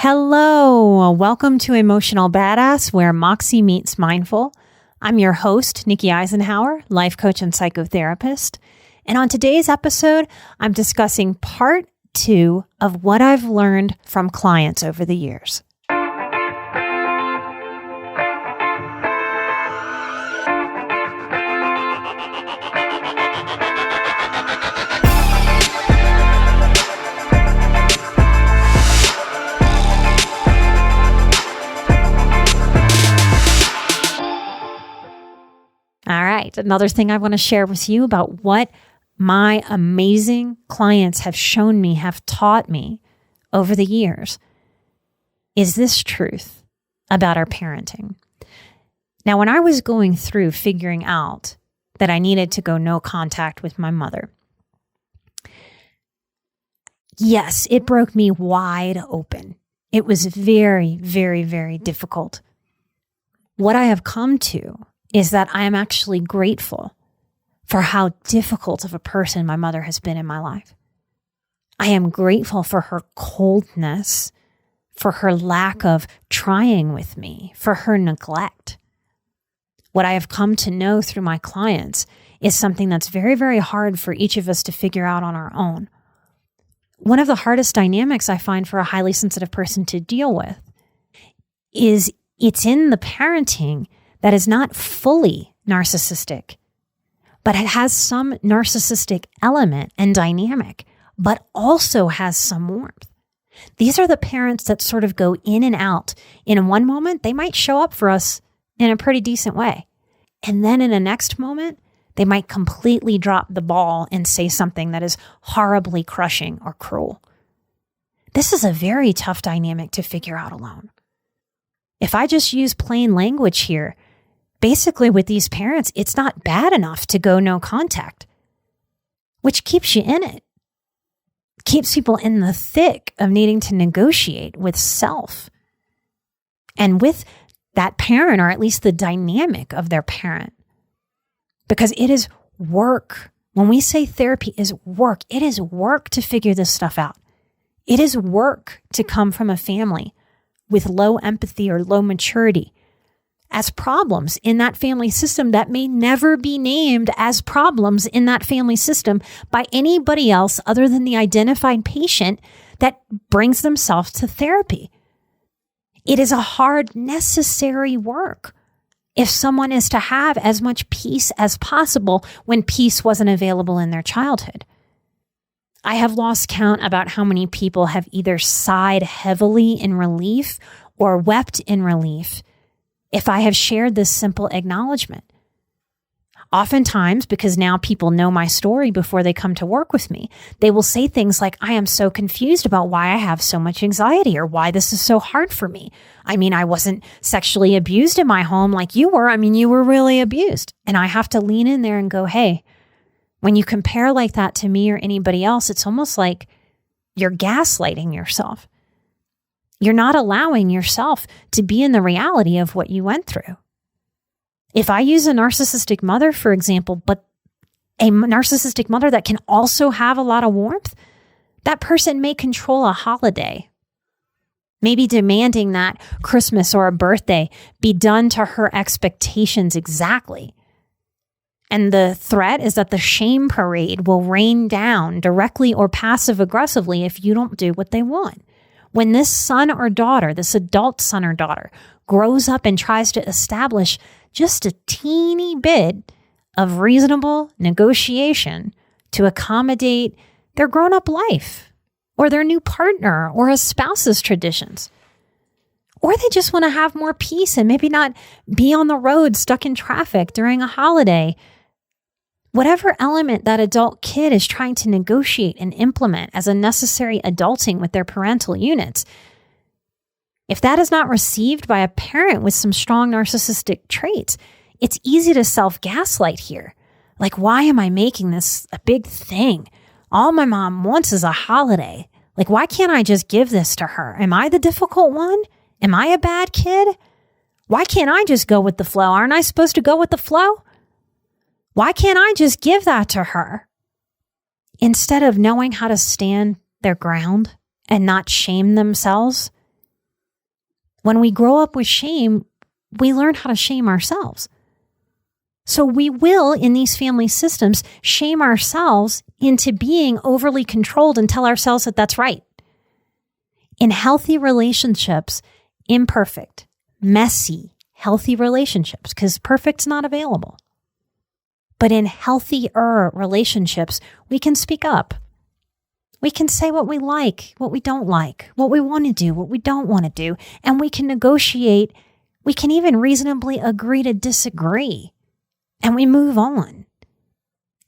Hello, welcome to Emotional Badass, where Moxie meets mindful. I'm your host, Nikki Eisenhower, life coach and psychotherapist. And on today's episode, I'm discussing part 2 of what I've learned from clients over the years. All right, another thing I want to share with you about what my amazing clients have shown me, have taught me over the years, is this truth about our parenting. Now, when I was going through figuring out that I needed to go no contact with my mother, yes, it broke me wide open. It was very, very, very difficult. What I have come to is that I am actually grateful for how difficult of a person my mother has been in my life. I am grateful for her coldness, for her lack of trying with me, for her neglect. What I have come to know through my clients is something that's very, very hard for each of us to figure out on our own. One of the hardest dynamics I find for a highly sensitive person to deal with is it's in the parenting that is not fully narcissistic, but it has some narcissistic element and dynamic, but also has some warmth. These are the parents that sort of go in and out. In one moment, they might show up for us in a pretty decent way. And then in the next moment, they might completely drop the ball and say something that is horribly crushing or cruel. This is a very tough dynamic to figure out alone. If I just use plain language here, basically with these parents, it's not bad enough to go no contact, which keeps you in it. Keeps people in the thick of needing to negotiate with self and with that parent, or at least the dynamic of their parent. Because it is work. When we say therapy is work, it is work to figure this stuff out. It is work to come from a family with low empathy or low maturity as problems in that family system that may never be named as problems in that family system by anybody else other than the identified patient that brings themselves to therapy. It is a hard, necessary work if someone is to have as much peace as possible when peace wasn't available in their childhood. I have lost count about how many people have either sighed heavily in relief or wept in relief if I have shared this simple acknowledgement. Oftentimes, because now people know my story before they come to work with me, they will say things like, I am so confused about why I have so much anxiety or why this is so hard for me. I mean, I wasn't sexually abused in my home like you were. I mean, you were really abused. And I have to lean in there and go, hey, when you compare like that to me or anybody else, it's almost like you're gaslighting yourself. You're not allowing yourself to be in the reality of what you went through. If I use a narcissistic mother, for example, but a narcissistic mother that can also have a lot of warmth, that person may control a holiday, maybe demanding that Christmas or a birthday be done to her expectations exactly. And the threat is that the shame parade will rain down directly or passive aggressively if you don't do what they want. When this son or daughter, this adult son or daughter, grows up and tries to establish just a teeny bit of reasonable negotiation to accommodate their grown-up life or their new partner or a spouse's traditions, or they just want to have more peace and maybe not be on the road stuck in traffic during a holiday, whatever element that adult kid is trying to negotiate and implement as a necessary adulting with their parental units, if that is not received by a parent with some strong narcissistic traits, it's easy to self-gaslight here. Like, why am I making this a big thing? All my mom wants is a holiday. Like, why can't I just give this to her? Am I the difficult one? Am I a bad kid? Why can't I just go with the flow? Aren't I supposed to go with the flow? Why can't I just give that to her? Instead of knowing how to stand their ground and not shame themselves When we grow up with shame, we learn how to shame ourselves. So we will, in these family systems, shame ourselves into being overly controlled and tell ourselves that that's right. In healthy relationships, imperfect, messy, healthy relationships, because perfect's not available. But in healthier relationships, we can speak up. We can say what we like, what we don't like, what we want to do, what we don't want to do, and we can negotiate. We can even reasonably agree to disagree, and we move on.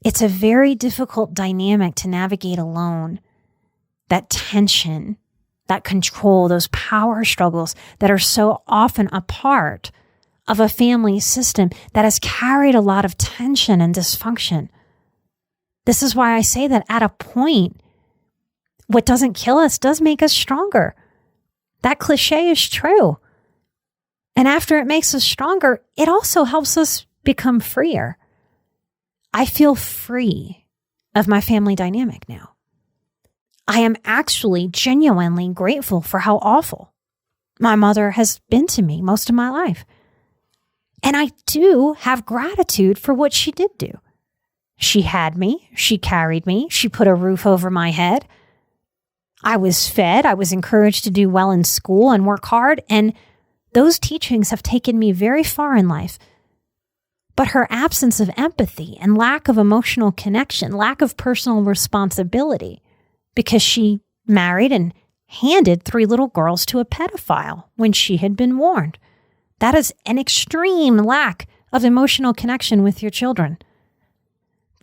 It's a very difficult dynamic to navigate alone. That tension, that control, those power struggles that are so often a part of a family system that has carried a lot of tension and dysfunction. This is why I say that at a point, what doesn't kill us does make us stronger. That cliche is true. And after it makes us stronger, it also helps us become freer. I feel free of my family dynamic now. I am actually genuinely grateful for how awful my mother has been to me most of my life. And I do have gratitude for what she did do. She had me, she carried me, she put a roof over my head. I was fed, I was encouraged to do well in school and work hard, and those teachings have taken me very far in life. But her absence of empathy and lack of emotional connection, lack of personal responsibility, because she married and handed 3 little girls to a pedophile when she had been warned. That is an extreme lack of emotional connection with your children.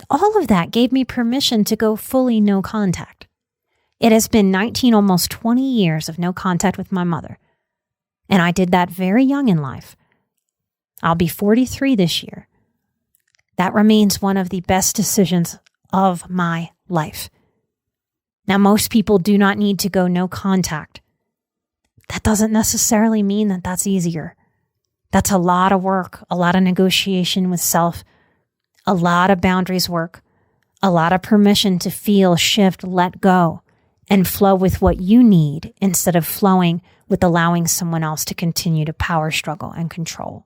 All of that gave me permission to go fully no contact. It has been 19, almost 20 years of no contact with my mother. And I did that very young in life. I'll be 43 this year. That remains one of the best decisions of my life. Now, most people do not need to go no contact. That doesn't necessarily mean that that's easier. That's a lot of work, a lot of negotiation with self, a lot of boundaries work, a lot of permission to feel, shift, let go, and flow with what you need instead of flowing with allowing someone else to continue to power struggle and control.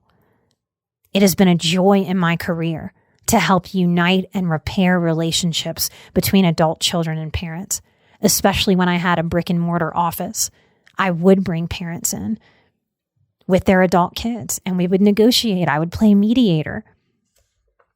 It has been a joy in my career to help unite and repair relationships between adult children and parents, especially when I had a brick and mortar office. I would bring parents in with their adult kids and we would negotiate. I would play mediator.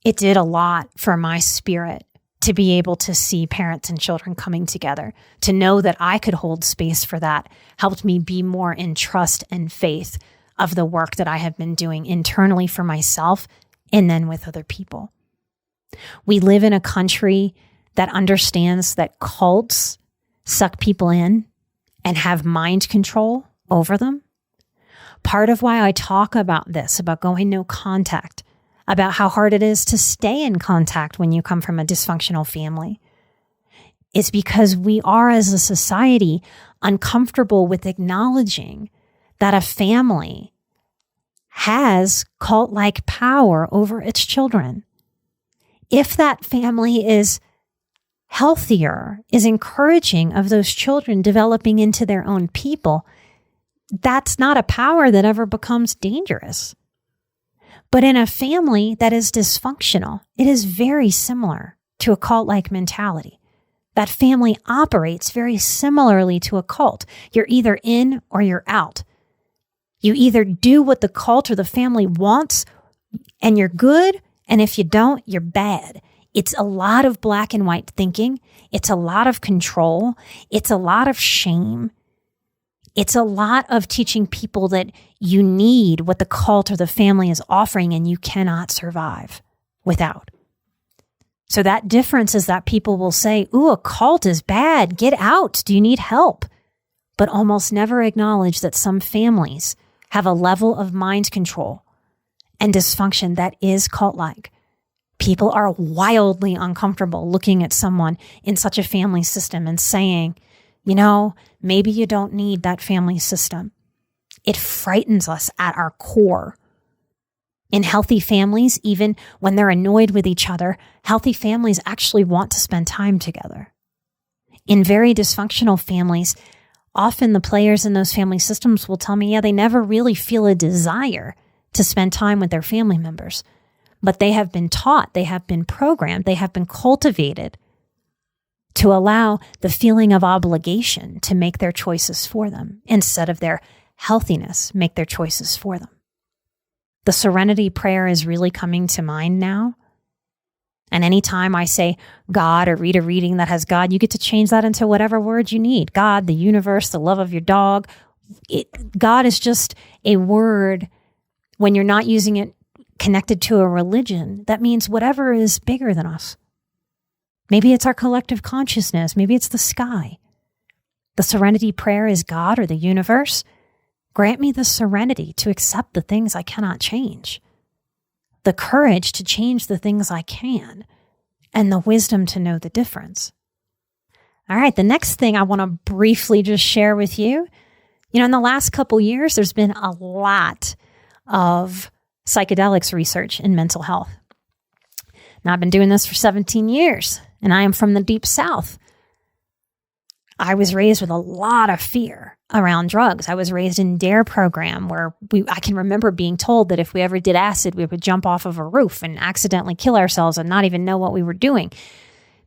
It did a lot for my spirit to be able to see parents and children coming together. To know that I could hold space for that helped me be more in trust and faith of the work that I have been doing internally for myself and then with other people. We live in a country that understands that cults suck people in and have mind control over them. Part of why I talk about this, about going no contact, about how hard it is to stay in contact when you come from a dysfunctional family, is because we are, as a society, uncomfortable with acknowledging that a family has cult-like power over its children. If that family is healthier, is encouraging of those children developing into their own people, that's not a power that ever becomes dangerous. But in a family that is dysfunctional, it is very similar to a cult-like mentality. That family operates very similarly to a cult. You're either in or you're out. You either do what the cult or the family wants and you're good, and if you don't, you're bad. It's a lot of black and white thinking. It's a lot of control. It's a lot of shame. It's a lot of teaching people that you need what the cult or the family is offering and you cannot survive without. So that difference is that people will say, ooh, a cult is bad. Get out. Do you need help? But almost never acknowledge that some families have a level of mind control and dysfunction that is cult-like. People are wildly uncomfortable looking at someone in such a family system and saying, you know, maybe you don't need that family system. It frightens us at our core. In healthy families, even when they're annoyed with each other, healthy families actually want to spend time together. In very dysfunctional families, Often the players in those family systems will tell me, they never really feel a desire to spend time with their family members, but they have been taught, they have been programmed, they have been cultivated to allow the feeling of obligation to make their choices for them instead of their healthiness make their choices for them. The serenity prayer is really coming to mind now. And anytime I say God or read a reading that has God, you get to change that into whatever word you need. God, the universe, the love of your dog. God is just a word when you're not using it connected to a religion. That means whatever is bigger than us. Maybe it's our collective consciousness. Maybe it's the sky. The serenity prayer is God or the universe. Grant me the serenity to accept the things I cannot change, the courage to change the things I can, and the wisdom to know the difference. All right, the next thing I want to briefly just share with you, in the last couple years, there's been a lot of psychedelics research in mental health. Now, I've been doing this for 17 years, and I am from the Deep South. I was raised with a lot of fear around drugs. I was raised in DARE program where I can remember being told that if we ever did acid, we would jump off of a roof and accidentally kill ourselves and not even know what we were doing.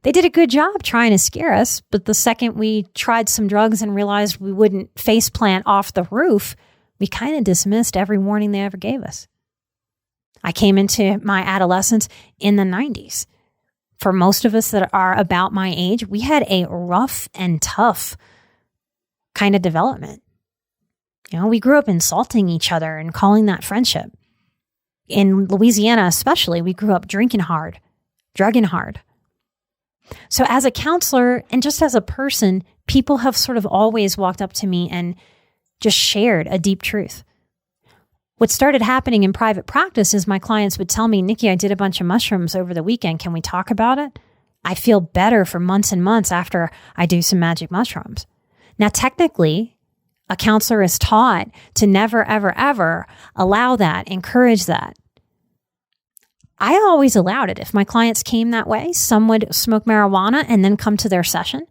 They did a good job trying to scare us, but the second we tried some drugs and realized we wouldn't face plant off the roof, we kind of dismissed every warning they ever gave us. I came into my adolescence in the 90s. For most of us that are about my age, we had a rough and tough kind of development. We grew up insulting each other and calling that friendship. In Louisiana especially, we grew up drinking hard, drugging hard. So as a counselor and just as a person, people have sort of always walked up to me and just shared a deep truth. What started happening in private practice is my clients would tell me, Nikki, I did a bunch of mushrooms over the weekend. Can we talk about it? I feel better for months and months after I do some magic mushrooms. Now, technically, a counselor is taught to never, ever, ever allow that, encourage that. I always allowed it. If my clients came that way, some would smoke marijuana and then come to their session,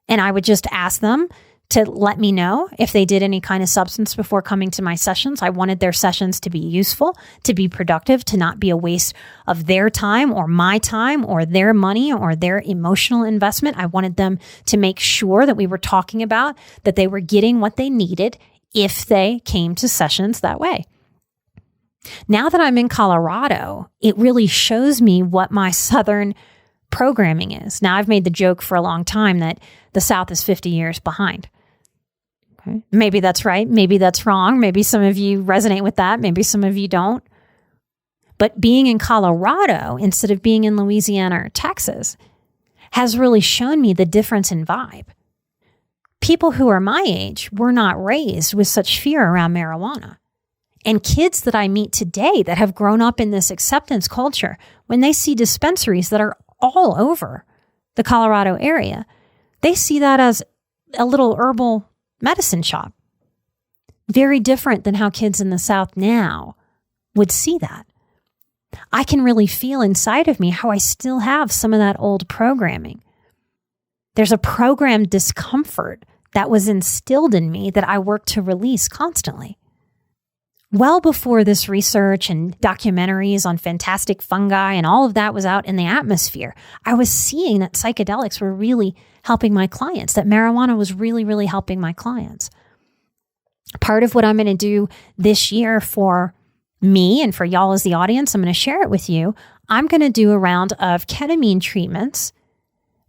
and I would just ask them to let me know if they did any kind of substance before coming to my sessions. I wanted their sessions to be useful, to be productive, to not be a waste of their time or my time or their money or their emotional investment. I wanted them to make sure that we were talking about that they were getting what they needed if they came to sessions that way. Now that I'm in Colorado, it really shows me what my Southern programming is. Now, I've made the joke for a long time that the South is 50 years behind. Okay. Maybe that's right. Maybe that's wrong. Maybe some of you resonate with that. Maybe some of you don't. But being in Colorado instead of being in Louisiana or Texas has really shown me the difference in vibe. People who are my age were not raised with such fear around marijuana. And kids that I meet today that have grown up in this acceptance culture, when they see dispensaries that are all over the Colorado area, they see that as a little herbal medicine shop. Very different than how kids in the South now would see that. I can really feel inside of me how I still have some of that old programming. There's a programmed discomfort that was instilled in me that I work to release constantly. Well before this research and documentaries on fantastic fungi and all of that was out in the atmosphere, I was seeing that psychedelics were really helping my clients, that marijuana was really, really helping my clients. Part of what I'm going to do this year for me and for y'all as the audience, I'm going to share it with you. I'm going to do a round of ketamine treatments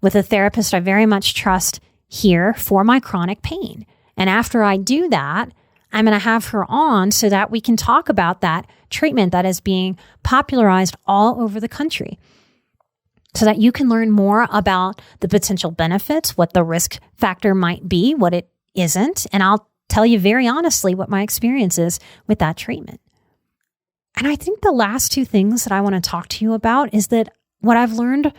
with a therapist I very much trust here for my chronic pain. And after I do that, I'm going to have her on so that we can talk about that treatment that is being popularized all over the country so that you can learn more about the potential benefits, what the risk factor might be, what it isn't. And I'll tell you very honestly what my experience is with that treatment. And I think the last two things that I want to talk to you about is that what I've learned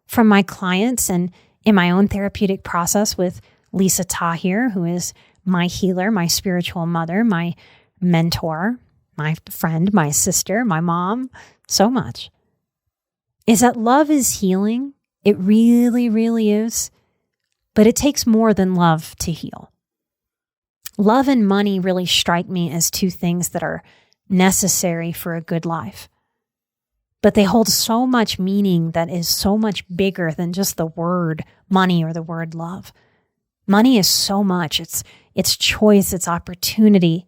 from my clients and in my own therapeutic process with Lisa Tahir, who is my healer, my spiritual mother, my mentor, my friend, my sister, my mom, so much, is that love is healing. It really, really is. But it takes more than love to heal. Love and money really strike me as two things that are necessary for a good life. But they hold so much meaning that is so much bigger than just the word money or the word love. Money is so much. It's choice, it's opportunity.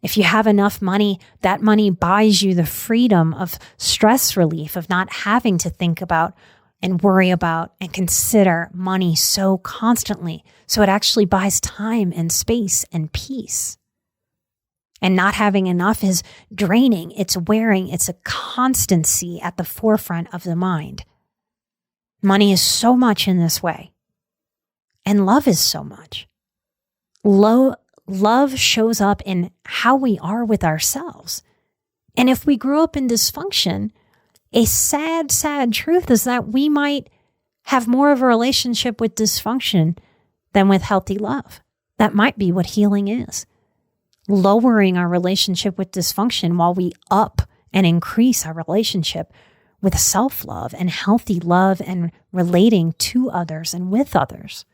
If you have enough money, that money buys you the freedom of stress relief, of not having to think about and worry about and consider money so constantly. So it actually buys time and space and peace. And not having enough is draining, it's wearing, it's a constancy at the forefront of the mind. Money is so much in this way. And love is so much. Love shows up in how we are with ourselves. And if we grew up in dysfunction, a sad, sad truth is that we might have more of a relationship with dysfunction than with healthy love. That might be what healing is. Lowering our relationship with dysfunction while we up and increase our relationship with self-love and healthy love and relating to others and with others.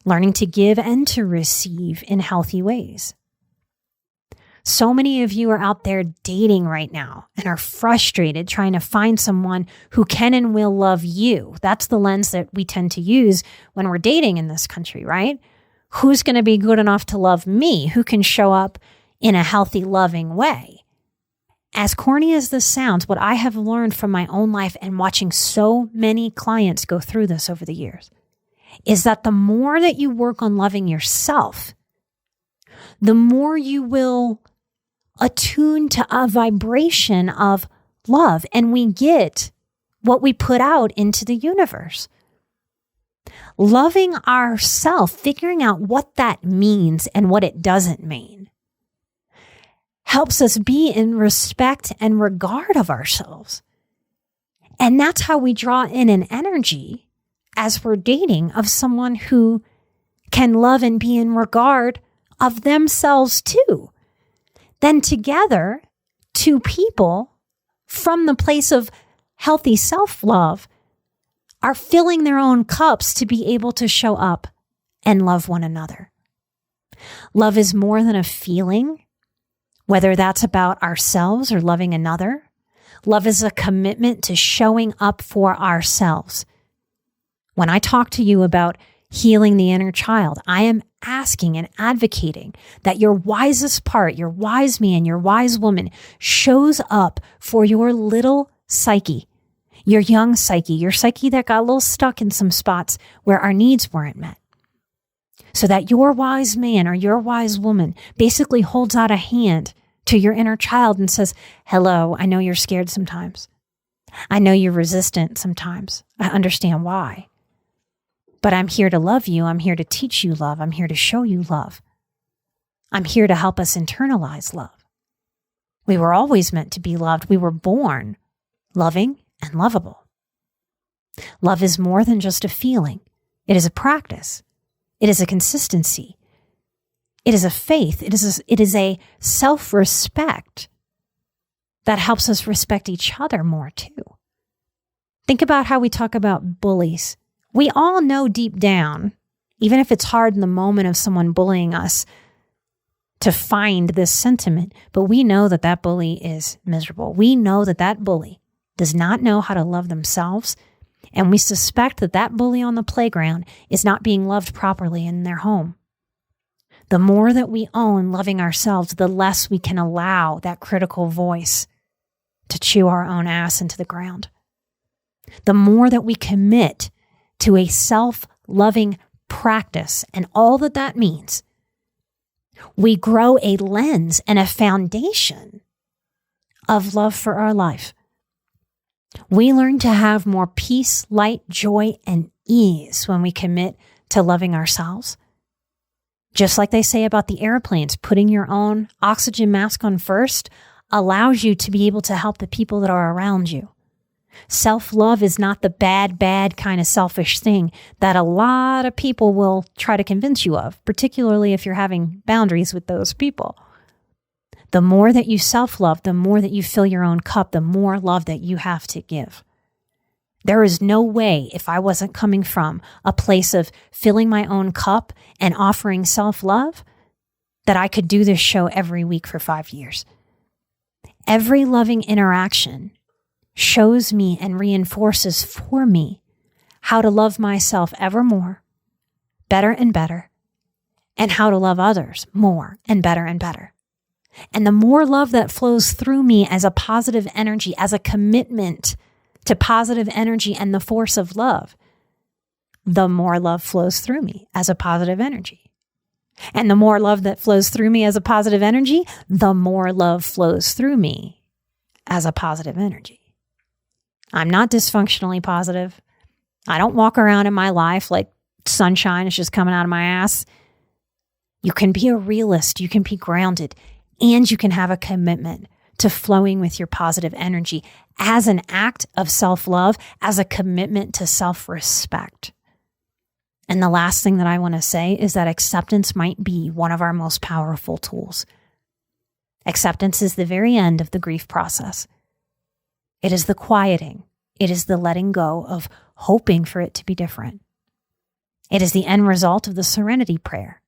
Learning to give and to receive in healthy ways. So many of you are out there dating right now and are frustrated trying to find someone who can and will love you. That's the lens that we tend to use when we're dating in this country, right? Who's going to be good enough to love me? Who can show up in a healthy, loving way? As corny as this sounds, what I have learned from my own life and watching so many clients go through this over the years is that the more that you work on loving yourself, the more you will attune to a vibration of love, and we get what we put out into the universe. Loving ourselves, figuring out what that means and what it doesn't mean, helps us be in respect and regard of ourselves. And that's how we draw in an energy as we're dating of someone who can love and be in regard of themselves too. Then together, two people from the place of healthy self-love are filling their own cups to be able to show up and love one another. Love is more than a feeling, whether that's about ourselves or loving another. Love is a commitment to showing up for ourselves. When I talk to you about healing the inner child, I am asking and advocating that your wisest part, your wise man, your wise woman shows up for your little psyche, your young psyche, your psyche that got a little stuck in some spots where our needs weren't met. So that your wise man or your wise woman basically holds out a hand to your inner child and says, hello, I know you're scared sometimes. I know you're resistant sometimes. I understand why. But I'm here to love you. I'm here to teach you love. I'm here to show you love. I'm here to help us internalize love. We were always meant to be loved. We were born loving and lovable. Love is more than just a feeling. It is a practice. It is a consistency. It is a faith. It is a self-respect that helps us respect each other more too. Think about how we talk about bullies. We all know deep down, even if it's hard in the moment of someone bullying us, to find this sentiment, but we know that that bully is miserable. We know that that bully does not know how to love themselves, and we suspect that that bully on the playground is not being loved properly in their home. The more that we own loving ourselves, the less we can allow that critical voice to chew our own ass into the ground. The more that we commit to a self-loving practice and all that that means, we grow a lens and a foundation of love for our life. We learn to have more peace, light, joy, and ease when we commit to loving ourselves. Just like they say about the airplanes, putting your own oxygen mask on first allows you to be able to help the people that are around you. Self-love is not the bad kind of selfish thing that a lot of people will try to convince you of, particularly if you're having boundaries with those people. The more that you self-love, the more that you fill your own cup, the more love that you have to give. There is no way, if I wasn't coming from a place of filling my own cup and offering self-love, that I could do this show every week for 5 years. Every loving interaction shows me and reinforces for me how to love myself ever more, better and better, and how to love others more and better and better. And the more love that flows through me as a positive energy, as a commitment to positive energy and the force of love, the more love flows through me as a positive energy. And the more love that flows through me as a positive energy, the more love flows through me as a positive energy. I'm not dysfunctionally positive. I don't walk around in my life like sunshine is just coming out of my ass. You can be a realist, you can be grounded, and you can have a commitment to flowing with your positive energy as an act of self-love, as a commitment to self-respect. And the last thing that I want to say is that acceptance might be one of our most powerful tools. Acceptance is the very end of the grief process. It is the quieting. It is the letting go of hoping for it to be different. It is the end result of the serenity prayer.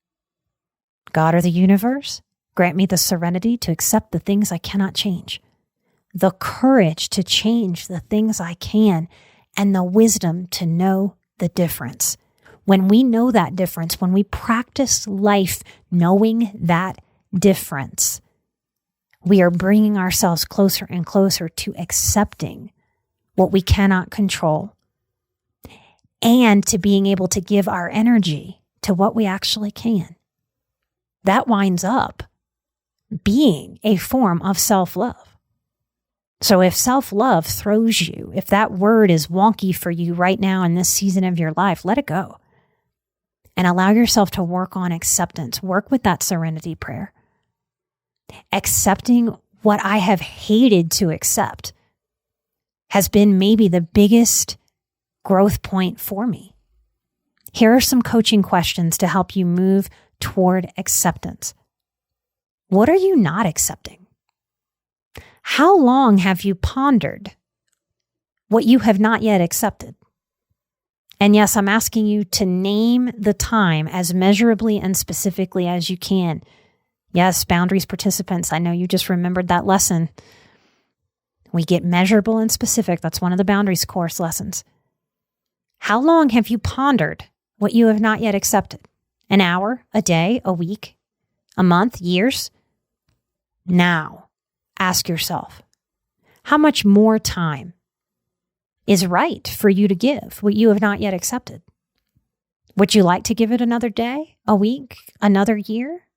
God or the universe, grant me the serenity to accept the things I cannot change, the courage to change the things I can, and the wisdom to know the difference. When we know that difference, when we practice life knowing that difference, we are bringing ourselves closer and closer to accepting what we cannot control and to being able to give our energy to what we actually can. That winds up being a form of self-love. So if self-love throws you, if that word is wonky for you right now in this season of your life, let it go. And allow yourself to work on acceptance. Work with that serenity prayer. Accepting what I have hated to accept has been maybe the biggest growth point for me. Here are some coaching questions to help you move toward acceptance. What are you not accepting? How long have you pondered what you have not yet accepted? And yes, I'm asking you to name the time as measurably and specifically as you can. Yes, boundaries participants, I know you just remembered that lesson. We get measurable and specific. That's one of the boundaries course lessons. How long have you pondered what you have not yet accepted? An hour, a day, a week, a month, years? Now, ask yourself, how much more time is right for you to give what you have not yet accepted? Would you like to give it another day, a week, another year?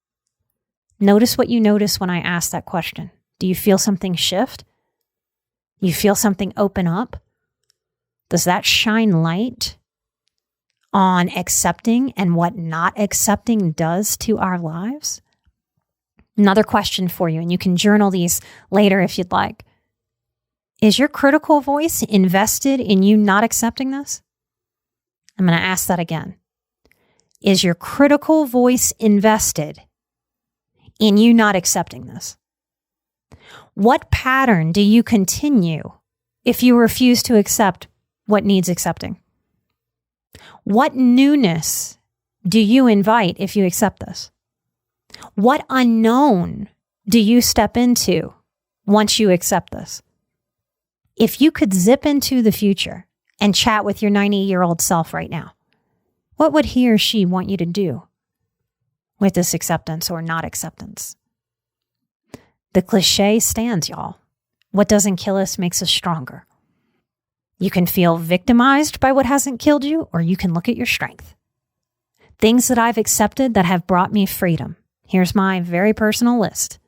Notice what you notice when I ask that question. Do you feel something shift? You feel something open up? Does that shine light on accepting and what not accepting does to our lives? Another question for you, and you can journal these later if you'd like. Is your critical voice invested in you not accepting this? I'm going to ask that again. Is your critical voice invested in you not accepting this? What pattern do you continue if you refuse to accept what needs accepting? What newness do you invite if you accept this? What unknown do you step into once you accept this? If you could zip into the future and chat with your 90-year-old self right now, what would he or she want you to do with this acceptance or not acceptance? The cliche stands, y'all. What doesn't kill us makes us stronger. You can feel victimized by what hasn't killed you, or you can look at your strength. Things that I've accepted that have brought me freedom. Here's my very personal list.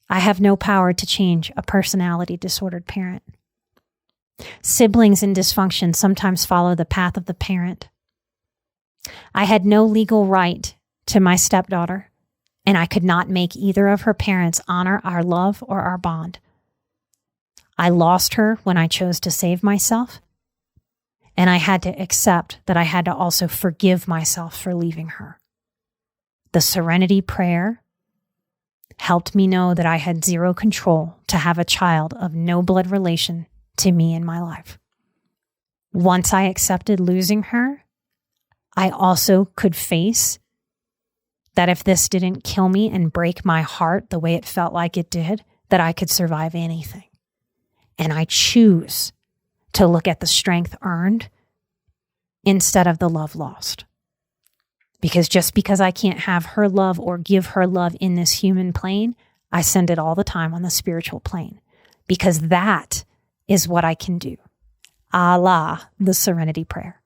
I have no power to change a personality disordered parent. Siblings in dysfunction sometimes follow the path of the parent. I had no legal right to my stepdaughter, and I could not make either of her parents honor our love or our bond. I lost her when I chose to save myself, and I had to accept that I had to also forgive myself for leaving her. The serenity prayer helped me know that I had zero control to have a child of no blood relation to me in my life. Once I accepted losing her, I also could face that if this didn't kill me and break my heart the way it felt like it did, that I could survive anything. And I choose to look at the strength earned instead of the love lost. Because just because I can't have her love or give her love in this human plane, I send it all the time on the spiritual plane. Because that is what I can do. A la the Serenity Prayer.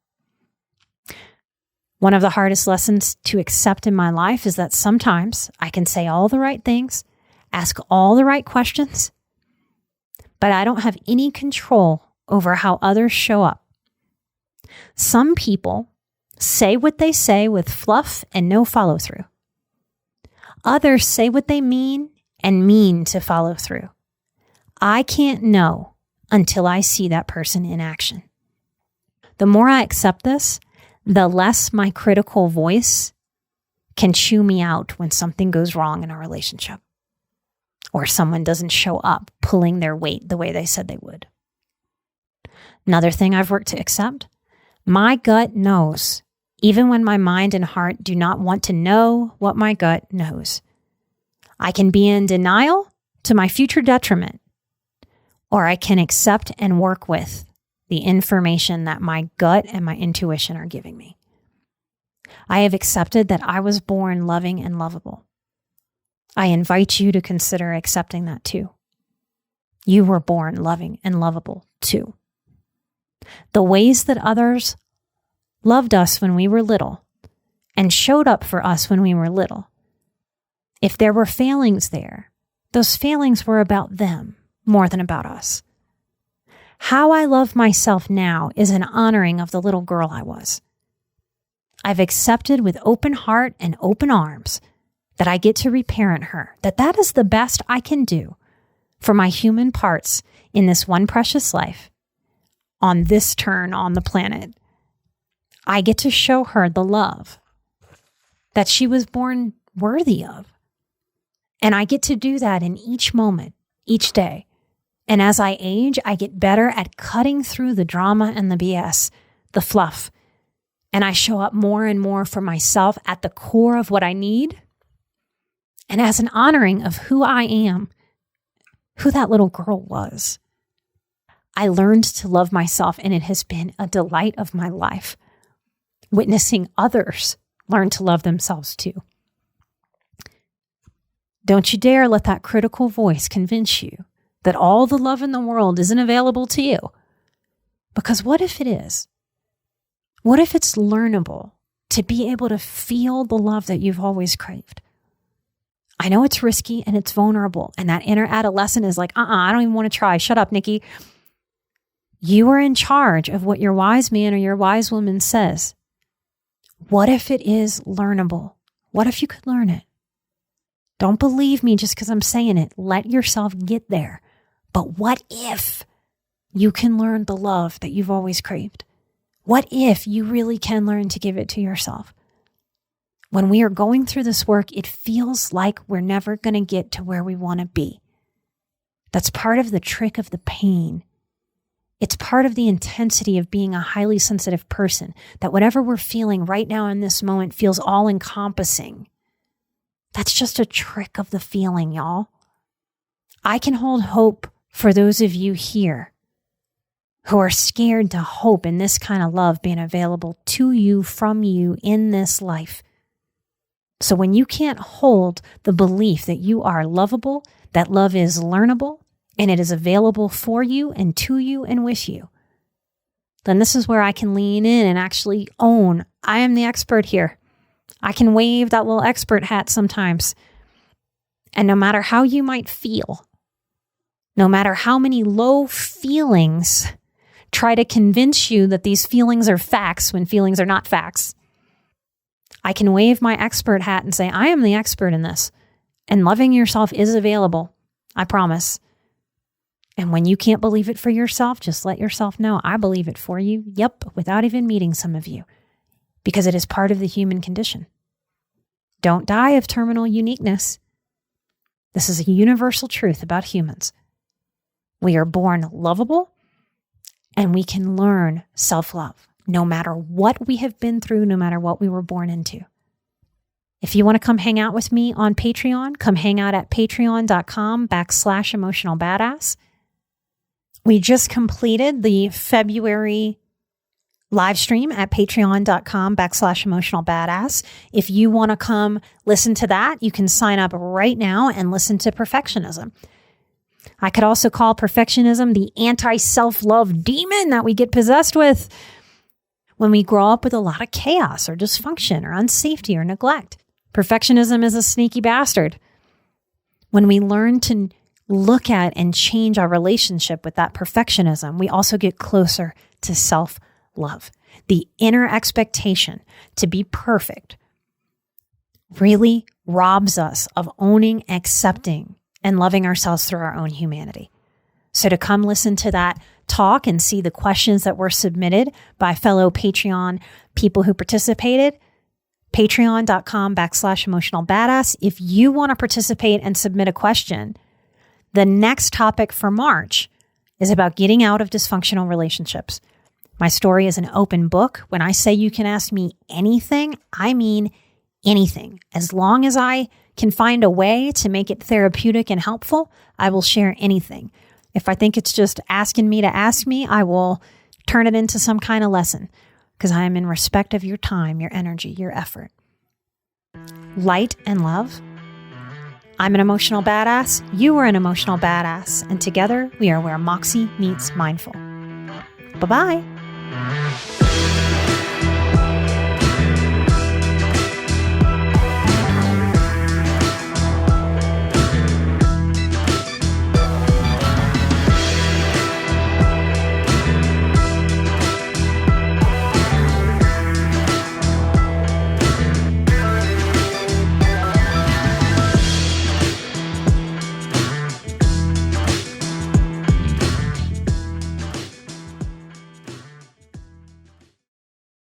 One of the hardest lessons to accept in my life is that sometimes I can say all the right things, ask all the right questions, but I don't have any control over how others show up. Some people say what they say with fluff and no follow through. Others say what they mean and mean to follow through. I can't know until I see that person in action. The more I accept this, the less my critical voice can chew me out when something goes wrong in a relationship or someone doesn't show up pulling their weight the way they said they would. Another thing I've worked to accept, my gut knows, even when my mind and heart do not want to know what my gut knows. I can be in denial to my future detriment, or I can accept and work with the information that my gut and my intuition are giving me. I have accepted that I was born loving and lovable. I invite you to consider accepting that too. You were born loving and lovable too. The ways that others loved us when we were little and showed up for us when we were little, if there were failings there, those failings were about them more than about us. How I love myself now is an honoring of the little girl I was. I've accepted with open heart and open arms that I get to reparent her, that is the best I can do for my human parts in this one precious life, on this turn on the planet. I get to show her the love that she was born worthy of. And I get to do that in each moment, each day. And as I age, I get better at cutting through the drama and the BS, the fluff. And I show up more and more for myself at the core of what I need. And as an honoring of who I am, who that little girl was. I learned to love myself, and it has been a delight of my life, witnessing others learn to love themselves too. Don't you dare let that critical voice convince you that all the love in the world isn't available to you. Because what if it is? What if it's learnable to be able to feel the love that you've always craved? I know it's risky and it's vulnerable, and that inner adolescent is like, I don't even want to try. Shut up, Nikki. You are in charge of what your wise man or your wise woman says. What if it is learnable? What if you could learn it? Don't believe me just because I'm saying it. Let yourself get there. But what if you can learn the love that you've always craved? What if you really can learn to give it to yourself? When we are going through this work, it feels like we're never going to get to where we want to be. That's part of the trick of the pain. It's part of the intensity of being a highly sensitive person, that whatever we're feeling right now in this moment feels all-encompassing. That's just a trick of the feeling, y'all. I can hold hope for those of you here who are scared to hope in this kind of love being available to you, from you, in this life. So when you can't hold the belief that you are lovable, that love is learnable, and it is available for you and to you and with you, then this is where I can lean in and actually own, I am the expert here. I can wave that little expert hat sometimes. And no matter how you might feel, no matter how many low feelings try to convince you that these feelings are facts when feelings are not facts, I can wave my expert hat and say, I am the expert in this. And loving yourself is available. I promise. And when you can't believe it for yourself, just let yourself know, I believe it for you. Yep, without even meeting some of you. Because it is part of the human condition. Don't die of terminal uniqueness. This is a universal truth about humans. We are born lovable and we can learn self-love no matter what we have been through, no matter what we were born into. If you want to come hang out with me on Patreon, come hang out at patreon.com/emotionalbadass. We just completed the February live stream at patreon.com/emotionalbadass. If you want to come listen to that, you can sign up right now and listen to perfectionism. I could also call perfectionism the anti-self-love demon that we get possessed with when we grow up with a lot of chaos or dysfunction or unsafety or neglect. Perfectionism is a sneaky bastard. When we learn to look at and change our relationship with that perfectionism, we also get closer to self-love. The inner expectation to be perfect really robs us of owning, accepting, and loving ourselves through our own humanity. So to come listen to that talk and see the questions that were submitted by fellow Patreon people who participated, patreon.com/emotionalbadass. If you want to participate and submit a question, the next topic for March is about getting out of dysfunctional relationships. My story is an open book. When I say you can ask me anything, I mean anything. As long as I can find a way to make it therapeutic and helpful, I will share anything. If I think it's just asking me to ask me, I will turn it into some kind of lesson because I am in respect of your time, your energy, your effort. Light and love. I'm an emotional badass. You are an emotional badass. And together we are where Moxie meets mindful. Bye-bye.